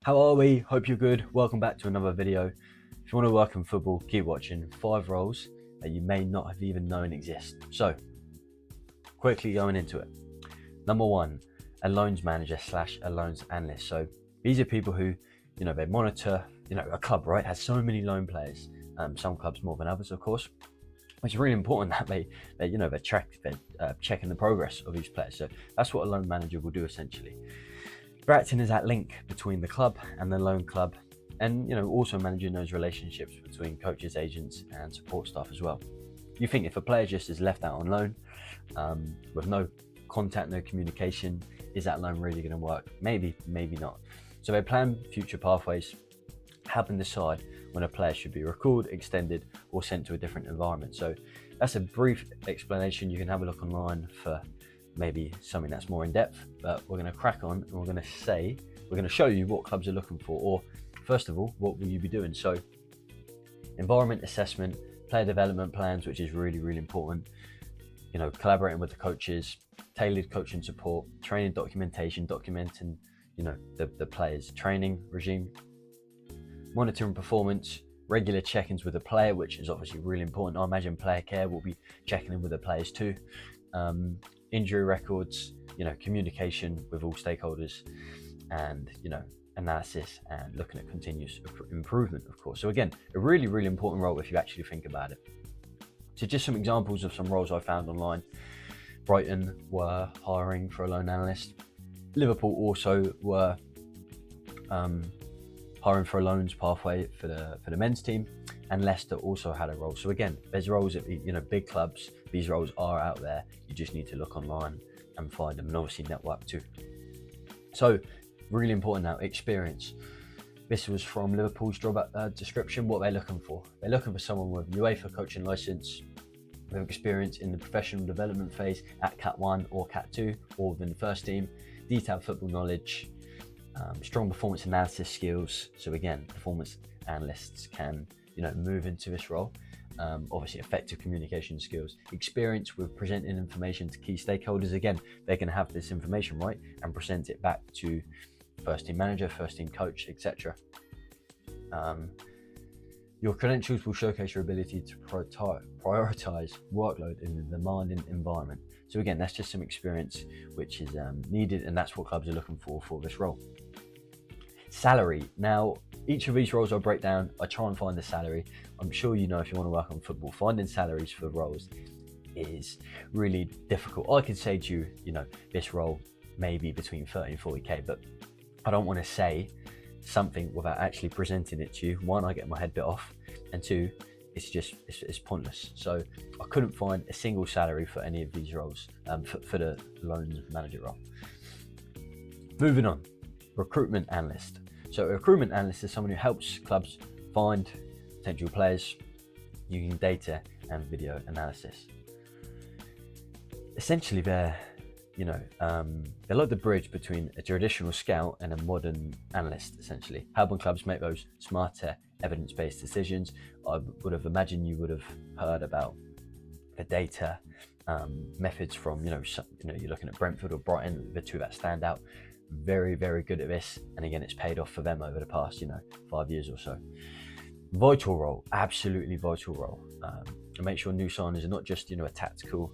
How are we? Hope you're good. Welcome back to another video. If you want to work in football, keep watching. 5 roles that you may not have even known exist. So, quickly going into it. Number 1, a loans manager / a loans analyst. So, these are people who, they monitor, a club, right, has so many loan players. Some clubs more than others, of course. It's really important that they're checking the progress of each player. So that's what a loan manager will do essentially. They're acting as that link between the club and the loan club, and also managing those relationships between coaches, agents, and support staff as well. You think if a player just is left out on loan with no contact, no communication, is that loan really going to work? Maybe, maybe not. So they plan future pathways, help them decide when a player should be recalled, extended, or sent to a different environment. So that's a brief explanation. You can have a look online for maybe something that's more in depth, but we're going to crack on and we're going to show you what clubs are looking for, or first of all, what will you be doing? So environment assessment, player development plans, which is really, really important. Collaborating with the coaches, tailored coaching support, training documentation, documenting, the players' training regime, monitoring performance, regular check-ins with the player, which is obviously really important. I imagine player care will be checking in with the players too. Injury records, communication with all stakeholders, and analysis and looking at continuous improvement, of course. So again, a really, really important role if you actually think about it. So just some examples of some roles I found online. Brighton were hiring for a loan analyst. Liverpool also were hiring for a loans pathway for the men's team, and Leicester also had a role. So again, there's roles at big clubs. These roles are out there. You just need to look online and find them, and obviously network too. So really important now, experience. This was from Liverpool's job description. What they're looking for. They're looking for someone with UEFA coaching license, with experience in the professional development phase at Cat 1 or Cat 2, or within the first team, detailed football knowledge, strong performance analysis skills. So again, performance analysts can move into this role. Obviously effective communication skills, experience with presenting information to key stakeholders. Again, they can have this information right and present it back to first team manager, first team coach, etc. Your credentials will showcase your ability to prioritize workload in a demanding environment. So again, that's just some experience which is needed, and that's what clubs are looking for this role. Salary. Now, each of these roles I'll break down. I try and find the salary. I'm sure if you want to work on football, finding salaries for roles is really difficult. I could say to you, this role may be between 30 and 40k, but I don't want to say something without actually presenting it to you. One, I get my head bit off, and two, it's pointless. So I couldn't find a single salary for any of these roles for the loans manager role. Moving on, recruitment analyst. So a recruitment analyst is someone who helps clubs find potential players using data and video analysis. Essentially, they're like the bridge between a traditional scout and a modern analyst, essentially, helping clubs make those smarter, evidence-based decisions. I would have imagined you would have heard about the data methods from, you're looking at Brentford or Brighton, the two that stand out. Very, very good at this, and again, it's paid off for them over the past 5 years or so. Vital role, absolutely vital role, to make sure new signers are not just a tactical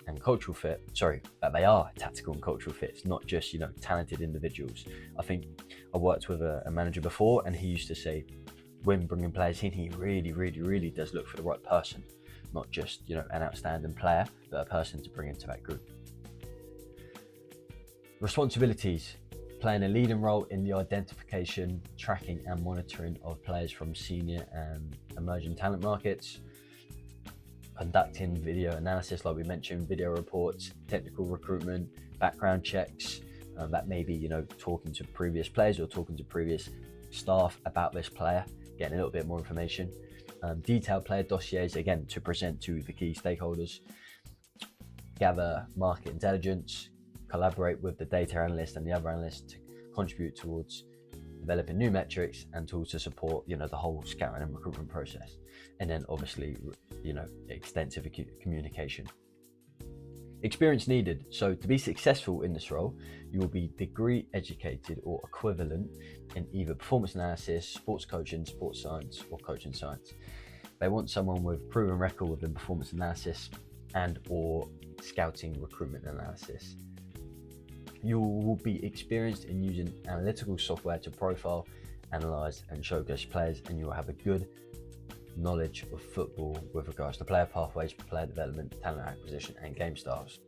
and cultural fit. Sorry, that they are tactical and cultural fits, not just talented individuals. I think I worked with a manager before, and he used to say when bringing players in, he really, really, really does look for the right person, not just an outstanding player, but a person to bring into that group. Responsibilities: playing a leading role in the identification, tracking, and monitoring of players from senior and emerging talent markets, conducting video analysis, like we mentioned, video reports, technical recruitment, background checks, that may be talking to previous players or talking to previous staff about this player, getting a little bit more information, detailed player dossiers, again, to present to the key stakeholders, gather market intelligence, collaborate with the data analyst and the other analysts to contribute towards developing new metrics and tools to support the whole scouting and recruitment process. And then obviously extensive communication. Experience needed. So to be successful in this role, you will be degree educated or equivalent in either performance analysis, sports coaching, sports science, or coaching science. They want someone with proven record within performance analysis and or scouting recruitment analysis. You will be experienced in using analytical software to profile, analyze, and showcase players, and you will have a good knowledge of football with regards to player pathways, player development, talent acquisition, and game styles.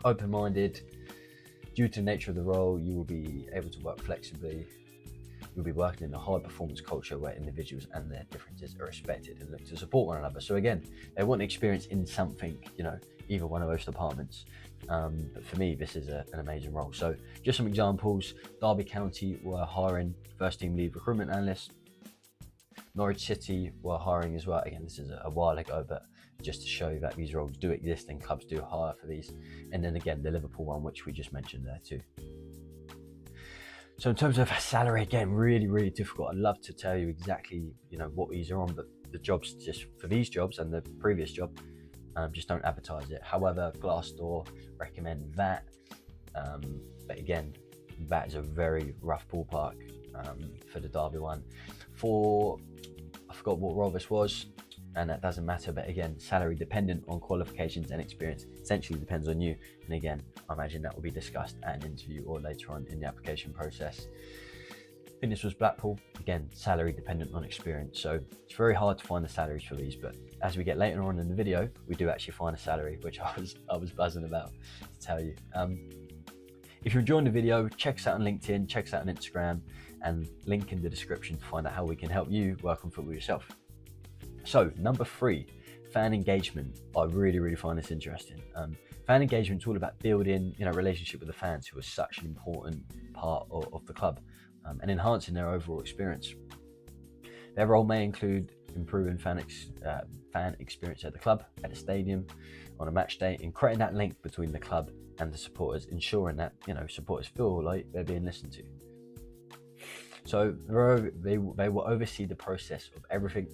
Open-minded. Due to the nature of the role, you will be able to work flexibly. You'll be working in a high-performance culture where individuals and their differences are respected and look to support one another. So again, they want experience in something, either one of those departments. But for me, this is an amazing role. So just some examples. Derby County were hiring first-team lead recruitment analyst. Norwich City were hiring as well. Again, this is a while ago, but just to show you that these roles do exist and clubs do hire for these. And then again, the Liverpool one, which we just mentioned there too. So in terms of salary, again, really, really difficult. I'd love to tell you exactly, what these are on, but the jobs just for these jobs and the previous job just don't advertise it. However, Glassdoor recommend that. But again, that is a very rough ballpark for the Derby one. I forgot what role this was, and that doesn't matter, but again, salary dependent on qualifications and experience, essentially depends on you. And again, I imagine that will be discussed at an interview or later on in the application process. I think this was Blackpool, again, salary dependent on experience. So it's very hard to find the salaries for these, but as we get later on in the video, we do actually find a salary, which I was buzzing about to tell you. If you're enjoying the video, check us out on LinkedIn, check us out on Instagram, and link in the description to find out how we can help you work on football yourself. So number 3, fan engagement. I really, really find this interesting. Fan engagement is all about building, relationship with the fans, who are such an important part of the club, and enhancing their overall experience. Their role may include improving fan experience at the club, at the stadium, on a match day, and creating that link between the club and the supporters, ensuring that supporters feel like they're being listened to. So they will oversee the process of everything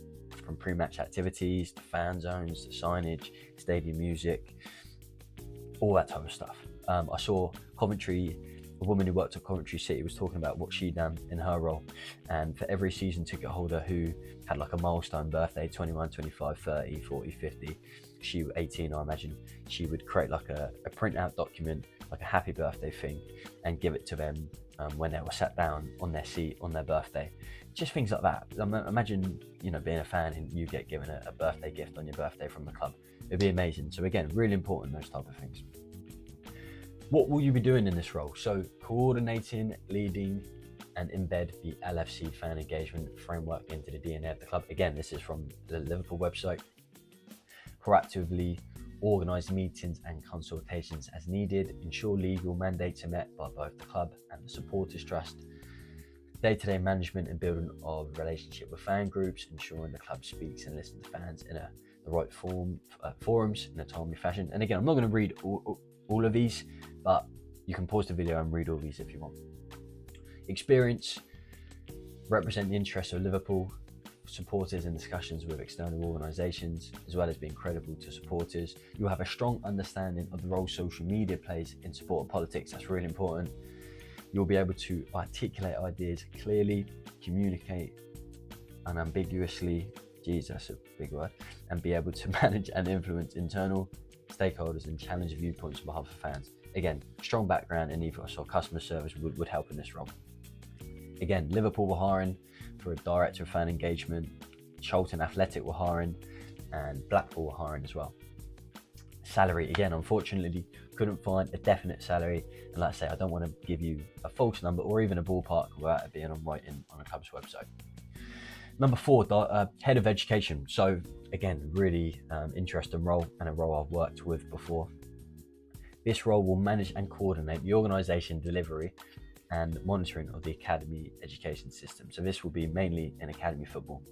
from pre-match activities to fan zones to signage, stadium music, all that type of stuff. I saw Coventry, a woman who worked at Coventry City was talking about what she'd done in her role, and for every season ticket holder who had like a milestone birthday, 21, 25, 30, 40, 50, 18, I imagine, she would create like a printout document, like a happy birthday thing, and give it to them when they were sat down on their seat on their birthday. Just things like that. Imagine, being a fan and you get given a birthday gift on your birthday from the club. It'd be amazing. So again, really important, those type of things. What will you be doing in this role? So coordinating, leading, and embed the LFC fan engagement framework into the DNA of the club. Again, this is from the Liverpool website. Proactively organise meetings and consultations as needed, ensure legal mandates are met by both the club and the supporters trust, day-to-day management and building of relationship with fan groups, ensuring the club speaks and listens to fans in the right forums in a timely fashion. And again, I'm not going to read all of these, but you can pause the video and read all these if you want. Experience, represent the interests of Liverpool supporters in discussions with external organisations, as well as being credible to supporters. You'll have a strong understanding of the role social media plays in supporter politics. That's really important. You'll be able to articulate ideas clearly, communicate unambiguously, geez, that's a big word, and be able to manage and influence internal stakeholders and challenge viewpoints on behalf of fans. Again, strong background in ethos or customer service would help in this role. Again, Liverpool were hiring for a director of fan engagement, Charlton Athletic were hiring, and Blackpool were hiring as well. Salary, again, unfortunately, couldn't find a definite salary, and like I say, I don't want to give you a false number or even a ballpark without it being on a club's website. Number 4, head of education. So again, really interesting role, and a role I've worked with before. This role will manage and coordinate the organisation, delivery and monitoring of the academy education system. So this will be mainly in academy football.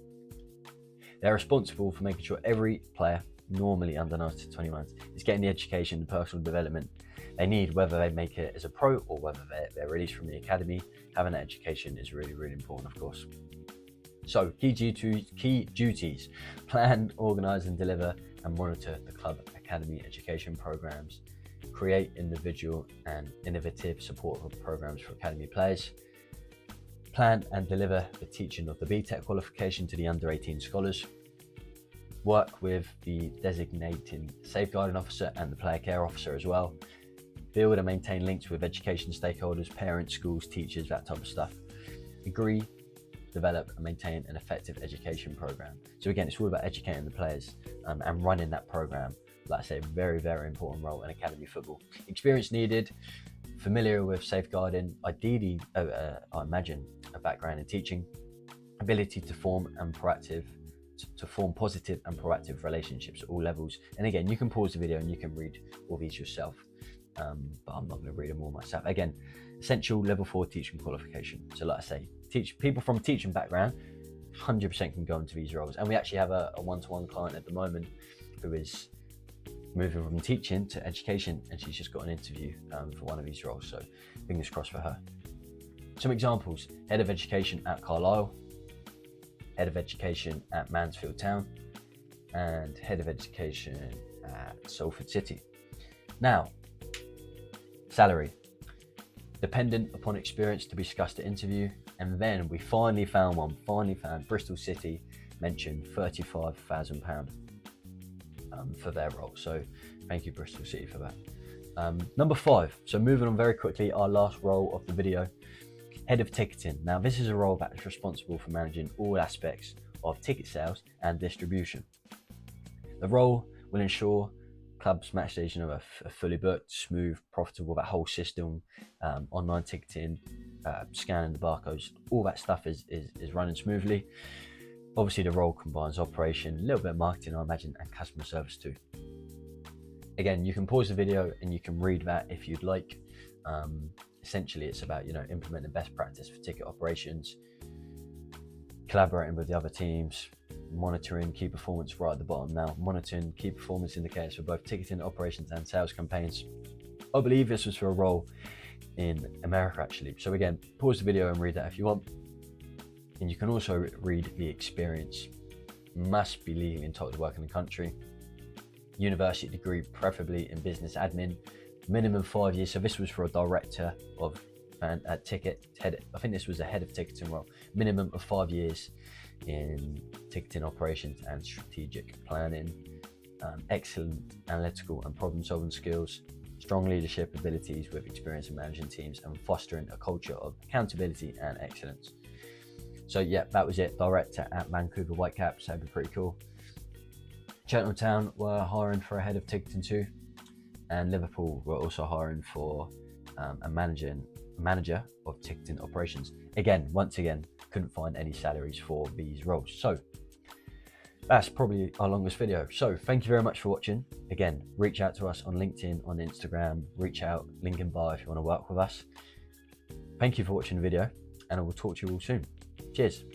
They're responsible for making sure every player, normally under 21, is getting the education and personal development they need, whether they make it as a pro or whether they're released from the academy. Having that education is really, really important, of course. So key duties, plan, organise and deliver and monitor the club academy education programs. create individual and innovative support programs for academy players, plan and deliver the teaching of the BTEC qualification to the under 18 scholars, work with the designating safeguarding officer and the player care officer as well, build and maintain links with education stakeholders, parents, schools, teachers, that type of stuff, agree, develop and maintain an effective education program. So again, it's all about educating the players and running that program. Like I say, very, very important role in academy football. Experience needed, familiar with safeguarding, ideally, I imagine, a background in teaching, ability to form positive and proactive relationships at all levels. And again, you can pause the video and you can read all these yourself, but I'm not going to read them all myself. Again, essential level 4 teaching qualification. So like I say, people from teaching background 100% can go into these roles. And we actually have a one-to-one client at the moment who is moving from teaching to education, and she's just got an interview for one of these roles, so fingers crossed for her. Some examples: head of education at Carlisle, head of education at Mansfield Town, and head of education at Salford City. Now, salary, dependent upon experience to be discussed at interview. And then we finally found Bristol City mentioned £35,000 for their role. So thank you, Bristol City, for that. Number 5, so moving on very quickly, our last role of the video, head of ticketing. Now this is a role that is responsible for managing all aspects of ticket sales and distribution. The role will ensure clubs' match days are fully booked, smooth, profitable, that whole system, online ticketing, scanning the barcodes, all that stuff is running smoothly. Obviously the role combines operation, a little bit of marketing, I imagine, and customer service too. Again, you can pause the video and you can read that if you'd like. Essentially it's about, implementing best practice for ticket operations, collaborating with the other teams, monitoring key performance right at the bottom. Now, monitoring key performance indicators for both ticketing operations and sales campaigns. I believe this was for a role in America actually. So again, pause the video and read that if you want. And you can also read the experience. Must be legally entitled to work in the country. University degree, preferably in business admin. Minimum 5 years. So this was for a director of ticket head. I think this was a head of ticketing role. Minimum of 5 years in ticketing operations and strategic planning. Excellent analytical and problem-solving skills. Strong leadership abilities with experience in managing teams and fostering a culture of accountability and excellence. So yeah, that was it. Director at Vancouver Whitecaps. That'd be pretty cool. Cheltenham Town were hiring for a head of ticketing too, and Liverpool were also hiring for a manager of ticketing operations. Once again, couldn't find any salaries for these roles. So that's probably our longest video. So thank you very much for watching. Again, reach out to us on LinkedIn, on Instagram, reach out, link in bio if you want to work with us. Thank you for watching the video, and I will talk to you all soon. Cheers.